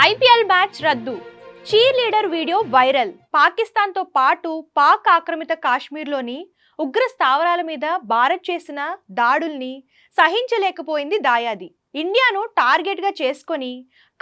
IPL match రద్దు. Cheer leader video viral. పాకిస్తాన్తో పాటు పాక్ ఆక్రమిత కాశ్మీర్లోని ఉగ్ర స్థావరాల మీద భారత్ చేసిన దాడుల్ని సహించలేకపోయింది దాయాది. ఇండియాను టార్గెట్గా చేసుకొని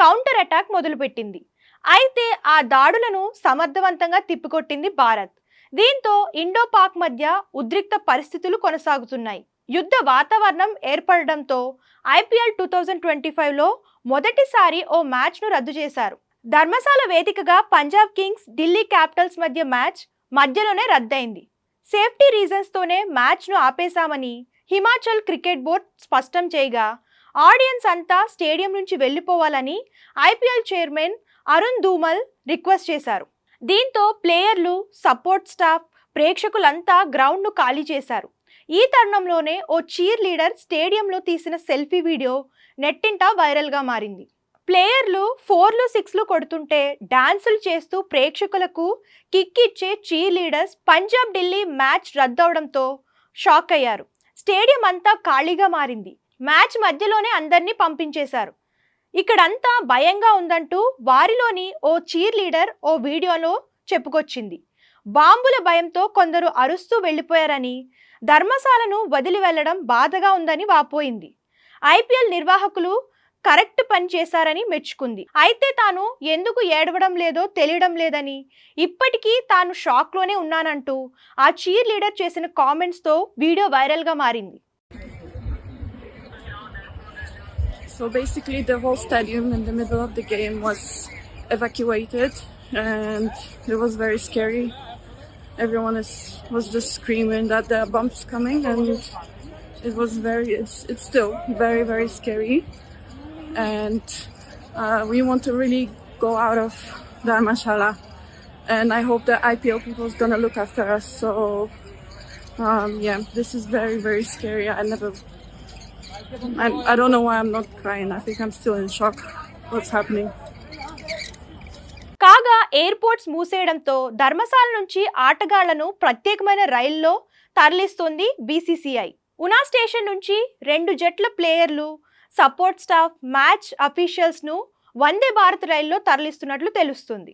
కౌంటర్ అటాక్ మొదలుపెట్టింది. అయితే ఆ దాడులను సమర్థవంతంగా తిప్పికొట్టింది భారత్. దీంతో ఇండో పాక్ మధ్య ఉద్రిక్త పరిస్థితులు కొనసాగుతున్నాయి. యుద్ధ వాతావరణం ఏర్పడడంతో ఐపీఎల్ 2025లో మొదటిసారి ఓ మ్యాచ్ను రద్దు చేశారు. ధర్మశాల వేదికగా పంజాబ్ కింగ్స్ ఢిల్లీ క్యాపిటల్స్ మధ్య మ్యాచ్ మధ్యలోనే రద్దయింది. సేఫ్టీ రీజన్స్తోనే మ్యాచ్ను ఆపేశామని హిమాచల్ క్రికెట్ బోర్డు స్పష్టం చేయగా, ఆడియన్స్ అంతా స్టేడియం నుంచి వెళ్లిపోవాలని IPL chairman Arun Dhumal request చేశారు. దీంతో ప్లేయర్లు, సపోర్ట్ స్టాఫ్, ప్రేక్షకులంతా గ్రౌండ్ను ఖాళీ చేశారు. ఈ తరుణంలోనే ఓ చీర్ లీడర్ స్టేడియంలో తీసిన సెల్ఫీ వీడియో నెట్టింట వైరల్గా మారింది. ప్లేయర్లు 4లు 6లు కొడుతుంటే డాన్సులు చేస్తూ ప్రేక్షకులకు కిక్ ఇచ్చే cheer leaders Punjab Delhi match రద్దవడంతో షాక్ అయ్యారు. స్టేడియం అంతా ఖాళీగా మారింది. మ్యాచ్ మధ్యలోనే అందరినీ పంపించేశారు. ఇక్కడంతా భయంగా ఉందంటూ వారిలోని ఓ చీర్ లీడర్ ఓ వీడియోలో చెప్పుకొచ్చింది. బాంబుల భయంతో కొందరు అరుస్తూ వెళ్లిపోయారని, ధర్మశాలను వదిలి వెళ్లడం బాధగా ఉందని వాపోయింది. ఐపీఎల్ నిర్వాహకులు కరెక్ట్ పని చేశారని మెచ్చుకుంది. అయితే తాను ఎందుకు ఏడవడం లేదో తెలియడం లేదని, ఇప్పటికీ తాను షాక్లోనే ఉన్నానంటూ ఆ చీర్ లీడర్ చేసిన కామెంట్స్తో వీడియో వైరల్గా మారింది. So basically the whole stadium in the middle of the game was evacuated and it was very scary. Everyone was just screaming that there are bombs coming, and it's still very, very scary. And we want to really go out of Dharmashala, and I hope the IPL people is gonna look after us. So yeah, this is very, very scary. I don't know why I'm not crying. I think I'm still in shock. What's happening? కాగా airports మూసేయడంతో Dharamshala నుంచి ఆటగాళ్లను ప్రత్యేకమైన రైల్లో తరలిస్తోంది BCCI. ఉనా station నుంచి 2 జట్ల ప్లేయర్లు, support staff, match అఫీషియల్స్ను Vande Bharat రైల్లో తరలిస్తున్నట్లు తెలుస్తుంది.